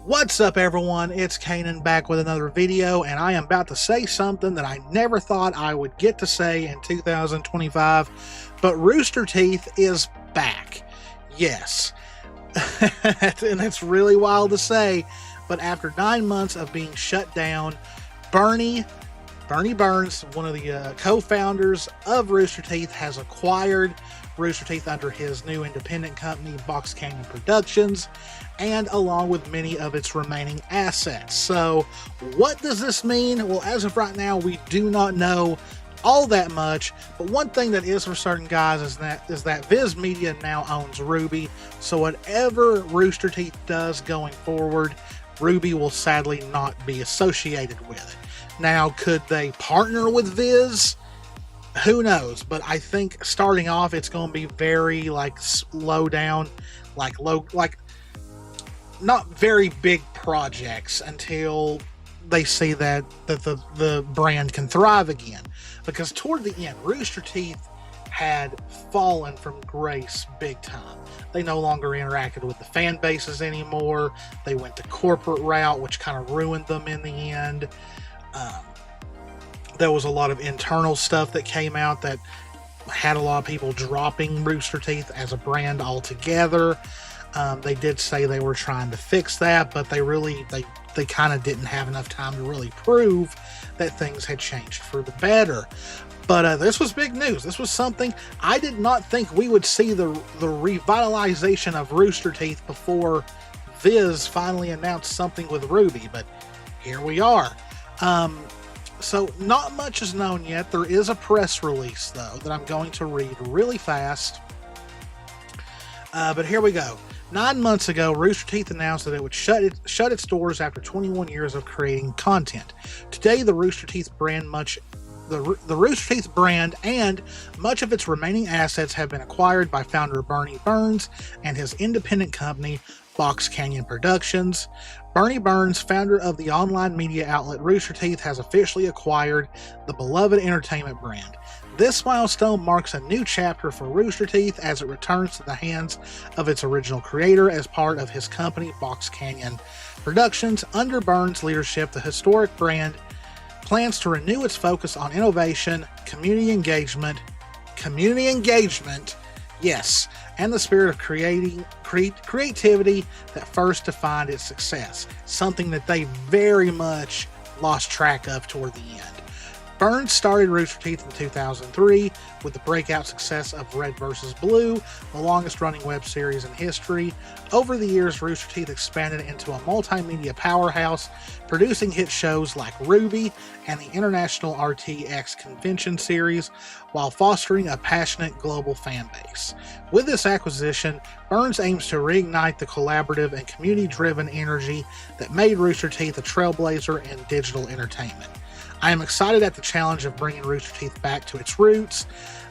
What's up, everyone? It's Cannan back with another video, and I am about to say something that I never thought I would get to say in 2025, but Rooster Teeth is back. Yes. And it's really wild to say, but after 9 months of being shut down, Bernie Burns, one of the co-founders of Rooster Teeth, has acquired Rooster Teeth under his new independent company, Box Canyon Productions, and along with many of its remaining assets. So what does this mean? Well, as of right now, we do not know all that much, but one thing that is for certain, guys, is that Viz Media now owns Ruby. So whatever Rooster Teeth does going forward, Ruby will sadly not be associated with it. Now, could they partner with Viz? Who knows? But I think starting off, it's going to be very slow down, not very big projects until they see that the brand can thrive again. Because toward the end, Rooster Teeth had fallen from grace big time. They no longer interacted with the fan bases anymore. They went the corporate route, which kind of ruined them in the end. There was a lot of internal stuff that came out that had a lot of people dropping Rooster Teeth as a brand altogether. They did say they were trying to fix that, but they kind of didn't have enough time to really prove that things had changed for the better. But this was big news. This was something I did not think we would see the revitalization of Rooster Teeth before Viz finally announced something with Ruby, but here we are. So not much is known yet. There is a press release, though, that I'm going to read really fast. But here we go. 9 months ago, Rooster Teeth announced that it would shut its doors after 21 years of creating content. Today, the Rooster Teeth brand and much of its remaining assets have been acquired by founder Bernie Burns and his independent company, Box Canyon Productions. Bernie Burns, founder of the online media outlet Rooster Teeth, has officially acquired the beloved entertainment brand. This milestone marks a new chapter for Rooster Teeth as it returns to the hands of its original creator as part of his company, Box Canyon Productions. Under Burns' leadership, the historic brand plans to renew its focus on innovation, community engagement, yes, and the spirit of creativity that first defined its success, something that they very much lost track of toward the end. Burns started Rooster Teeth in 2003 with the breakout success of Red vs. Blue, the longest-running web series in history. Over the years, Rooster Teeth expanded into a multimedia powerhouse, producing hit shows like Ruby and the International RTX Convention Series, while fostering a passionate global fan base. With this acquisition, Burns aims to reignite the collaborative and community-driven energy that made Rooster Teeth a trailblazer in digital entertainment. I am excited at the challenge of bringing Rooster Teeth back to its roots.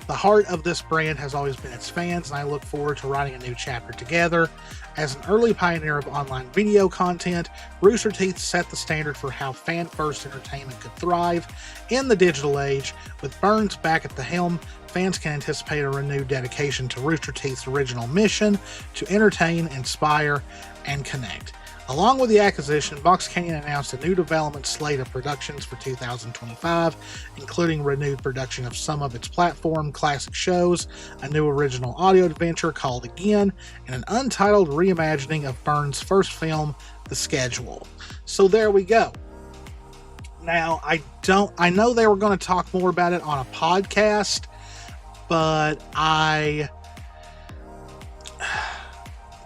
The heart of this brand has always been its fans, and I look forward to writing a new chapter together. As an early pioneer of online video content, Rooster Teeth set the standard for how fan-first entertainment could thrive in the digital age. With Burns back at the helm, fans can anticipate a renewed dedication to Rooster Teeth's original mission to entertain, inspire, and connect. Along with the acquisition, Box Canyon announced a new development slate of productions for 2025, including renewed production of some of its platform classic shows, a new original audio adventure called Again, and an untitled reimagining of Burns' first film, The Schedule. So there we go. Now, I know they were going to talk more about it on a podcast, but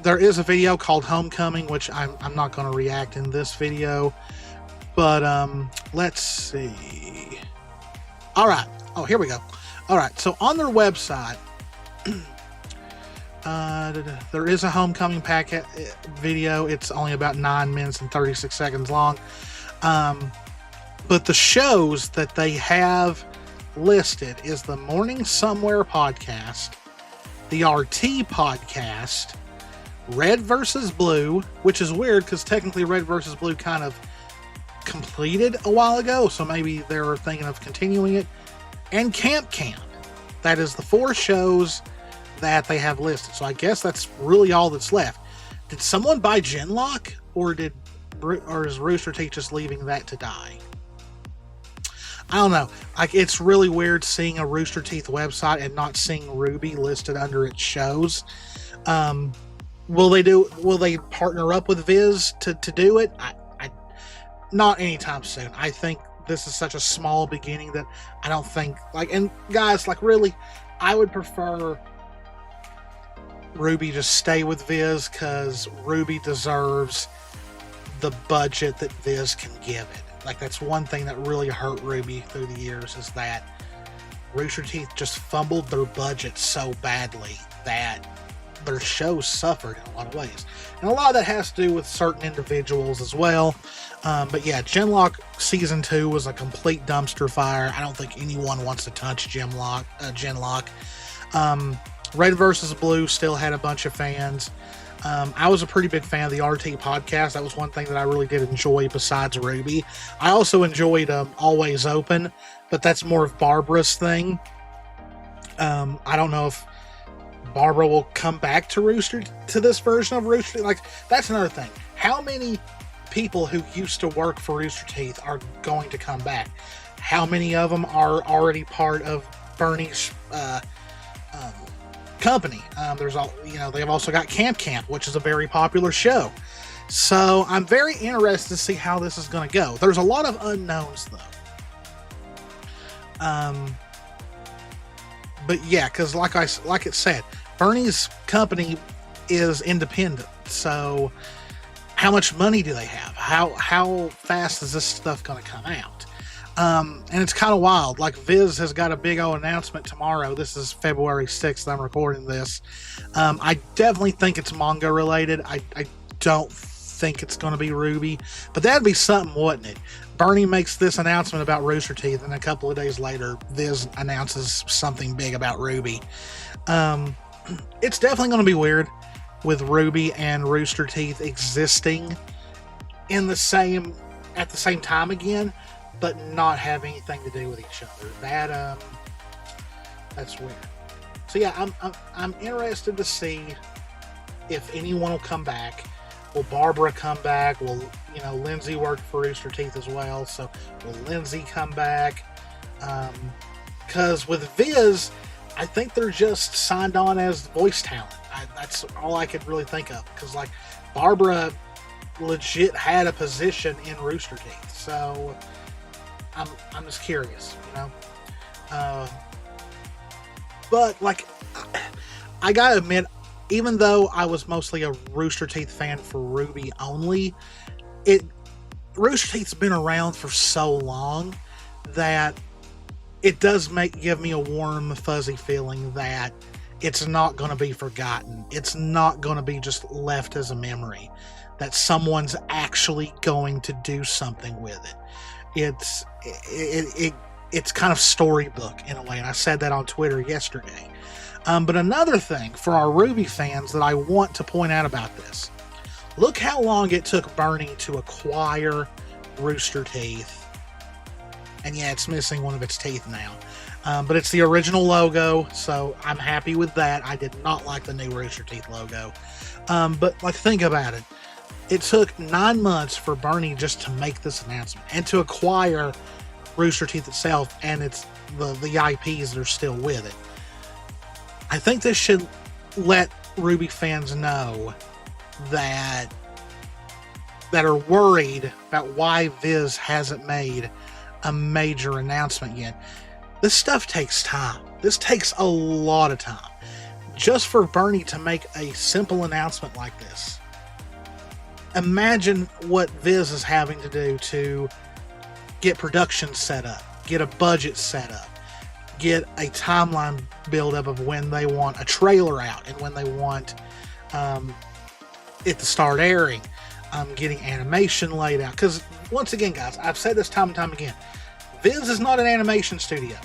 there is a video called Homecoming, which I'm not going to react in this video, but let's see. All right. Oh, here we go. All right. So on their website, there is a Homecoming packet video. It's only about 9 minutes and 36 seconds long. But the shows that they have listed is the Morning Somewhere podcast, the RT podcast, Red vs. Blue, which is weird because technically Red vs. Blue kind of completed a while ago, so maybe they're thinking of continuing it, and Camp. That is the 4 shows that they have listed, so I guess that's really all that's left. Did someone buy Genlock, or did or is Rooster Teeth just leaving that to die? I don't know. Like, it's really weird seeing a Rooster Teeth website and not seeing Ruby listed under its shows. Will they partner up with Viz to do it? I not anytime soon. I think this is such a small beginning that I don't think, like, and guys, like, really, I would prefer Ruby just stay with Viz, because Ruby deserves the budget that Viz can give it. Like, that's one thing that really hurt Ruby through the years, is that Rooster Teeth just fumbled their budget so badly that their shows suffered in a lot of ways. And a lot of that has to do with certain individuals as well. But yeah, Genlock Season 2 was a complete dumpster fire. I don't think anyone wants to touch Genlock. Red vs. Blue still had a bunch of fans. I was a pretty big fan of the RT podcast. That was one thing that I really did enjoy besides Ruby. I also enjoyed Always Open, but that's more of Barbara's thing. I don't know if Barbara will come back to this version of Rooster Teeth. Like, that's another thing. How many people who used to work for Rooster Teeth are going to come back? How many of them are already part of Bernie's company? They've also got Camp, which is a very popular show. So I'm very interested to see how this is going to go. There's a lot of unknowns, though. But yeah, because like it said, Bernie's company is independent. So how much money do they have? How fast is this stuff going to come out? And it's kind of wild. Like, Viz has got a big old announcement tomorrow. This is February 6th. I'm recording this. I definitely think it's manga related. I don't think it's going to be Ruby, but that'd be something, wouldn't it? Bernie makes this announcement about Rooster Teeth, and a couple of days later, Viz announces something big about Ruby. It's definitely going to be weird with Ruby and Rooster Teeth existing at the same time again, but not have anything to do with each other. That's weird. So yeah, I'm interested to see if anyone will come back. Will Barbara come back? Will Lindsay worked for Rooster Teeth as well, so will Lindsay come back? Because with Viz, I think they're just signed on as voice talent. That's all I could really think of, because like Barbara legit had a position in Rooster Teeth, so I'm just curious, but like, I gotta admit, even though I was mostly a Rooster Teeth fan for Ruby only, Rooster Teeth's been around for so long that it does give me a warm, fuzzy feeling that it's not going to be forgotten. It's not going to be just left as a memory. That someone's actually going to do something with it. It's kind of storybook in a way, and I said that on Twitter yesterday. But another thing for our Ruby fans that I want to point out about this: look how long it took Bernie to acquire Rooster Teeth. And yeah, it's missing one of its teeth now. But it's the original logo, so I'm happy with that. I did not like the new Rooster Teeth logo. But like, think about it. It took 9 months for Bernie just to make this announcement and to acquire Rooster Teeth itself and the IPs that are still with it. I think this should let Ruby fans know that are worried about why Viz hasn't made a major announcement yet. This stuff takes time. This takes a lot of time. Just for Bernie to make a simple announcement like this. Imagine what Viz is having to do to get production set up, get a budget set up, get a timeline build up of when they want a trailer out and when they want it to start airing, getting animation laid out. Because once again, guys, I've said this time and time again, Viz is not an animation studio.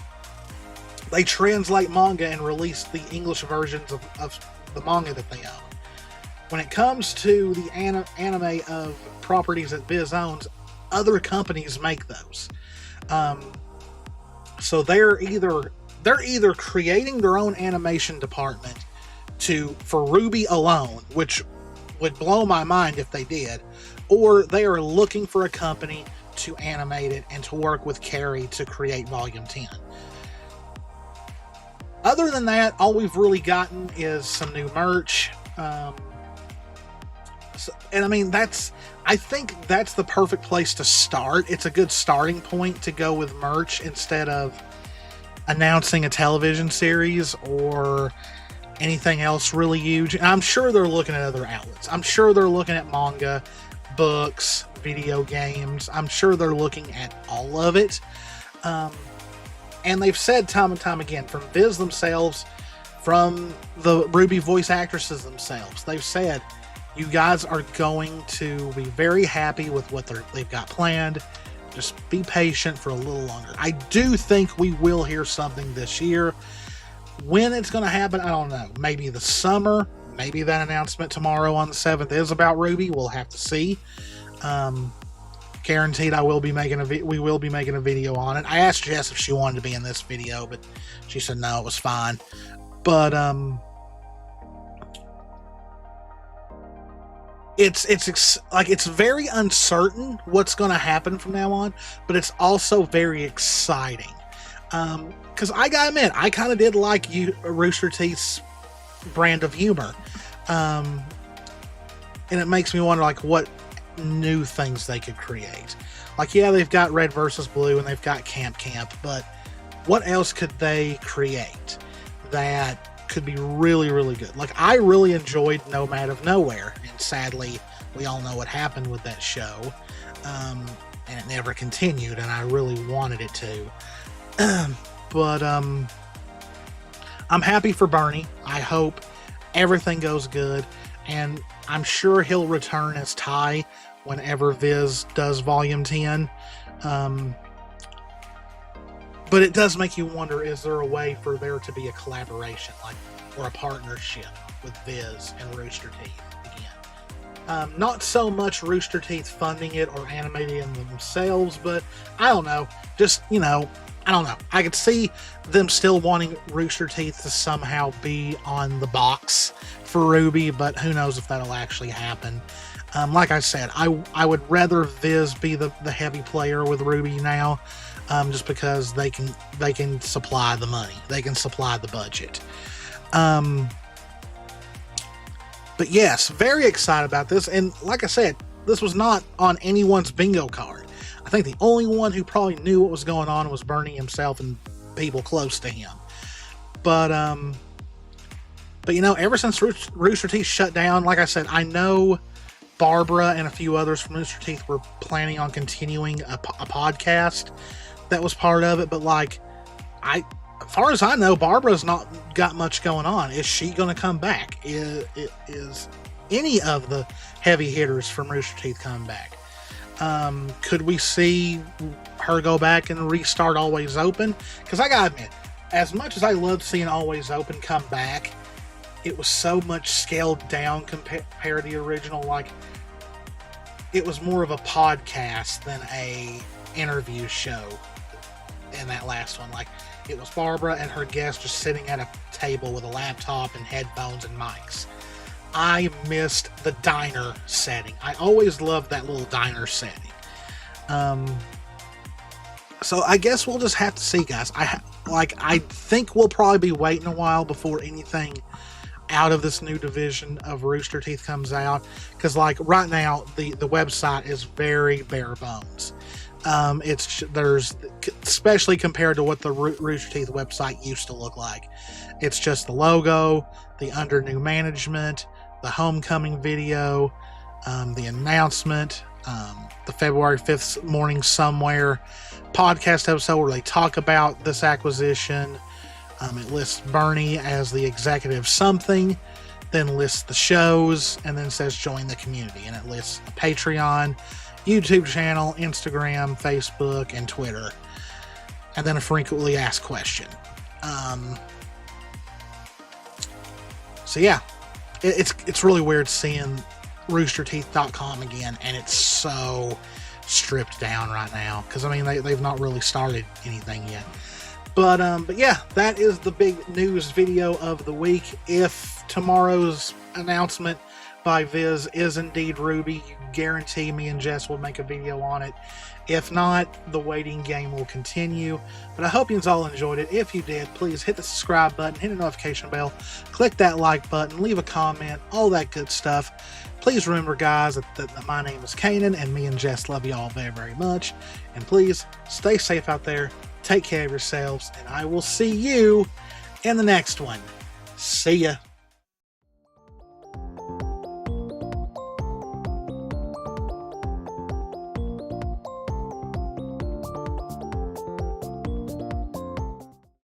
They translate manga and release the English versions of the manga that they own. When it comes to the anime of properties that Viz owns, other companies make those. So they're either creating their own animation department for Ruby alone, which would blow my mind if they did, or they are looking for a company to animate it and to work with Carrie to create Volume 10. Other than that, all we've really gotten is some new merch. And I mean, I think that's the perfect place to start. It's a good starting point to go with merch instead of announcing a television series or anything else really huge. And I'm sure they're looking at other outlets. I'm sure they're looking at manga, books, video games. I'm sure they're looking at all of it. And they've said time and time again, from Viz themselves, from the RWBY voice actresses themselves, they've said, you guys are going to be very happy with what they've got planned. Just be patient for a little longer. I do think we will hear something this year. When it's going to happen, I don't know. Maybe the summer. Maybe that announcement tomorrow on the 7th is about RWBY. We'll have to see. Guaranteed we will be making a video on it. I asked Jess if she wanted to be in this video, but she said no, it was fine. But it's very uncertain what's going to happen from now on, but it's also very exciting. Because I gotta admit, I kind of did like Rooster Teeth's brand of humor, and it makes me wonder, like, what new things they could create. Like, yeah, they've got Red versus Blue and they've got Camp, but what else could they create that could be really, really good? Like, I really enjoyed Nomad of Nowhere, and sadly, we all know what happened with that show, and it never continued, and I really wanted it to. But I'm happy for Bernie. I hope everything goes good, and I'm sure he'll return as Ty whenever Viz does Volume 10. But it does make you wonder, is there a way for there to be a collaboration, like, or a partnership with Viz and Rooster Teeth again? Not so much Rooster Teeth funding it or animating it themselves, but I don't know. Just, I don't know. I could see them still wanting Rooster Teeth to somehow be on the box for RWBY, but who knows if that'll actually happen. Like I said, I would rather Viz be the heavy player with RWBY now, just because they can supply the money. They can supply the budget. But yes, very excited about this. And like I said, this was not on anyone's bingo card. I think the only one who probably knew what was going on was Bernie himself and people close to him. But ever since Rooster Teeth shut down, like I said, I know Barbara and a few others from Rooster Teeth were planning on continuing a podcast that was part of it, but as far as I know, Barbara's not got much going on. Is she going to come back? Is any of the heavy hitters from Rooster Teeth coming back? Could we see her go back and restart Always Open? Because I gotta admit, as much as I loved seeing Always Open come back, it was so much scaled down compared to the original. Like, it was more of a podcast than a interview show in that last one. Like, it was Barbara and her guest just sitting at a table with a laptop and headphones and mics. I missed the diner setting. I always loved that little diner setting. So I guess we'll just have to see, guys. I think we'll probably be waiting a while before anything out of this new division of Rooster Teeth comes out, because right now the website is very bare bones. There's especially compared to what the Rooster Teeth website used to look like. It's just the logo, the under new management, the homecoming video, the announcement, the February 5th Morning Somewhere podcast episode where they talk about this acquisition. It lists Bernie as the executive something, then lists the shows, and then says join the community. And it lists a Patreon, YouTube channel, Instagram, Facebook, and Twitter. And then a frequently asked question. So yeah, it's really weird seeing roosterteeth.com again, and it's so stripped down right now, because I mean they've not really started anything yet. But yeah, that is the big news video of the week. If tomorrow's announcement by Viz is indeed Ruby, you guarantee me and Jess will make a video on it. If not, the waiting game will continue. But I hope you all enjoyed it. If you did, please hit the subscribe button, hit the notification bell, click that like button, leave a comment, all that good stuff. Please remember, guys, that my name is Cannan, and me and Jess love you all very, very much. And please stay safe out there, take care of yourselves, and I will see you in the next one. See ya.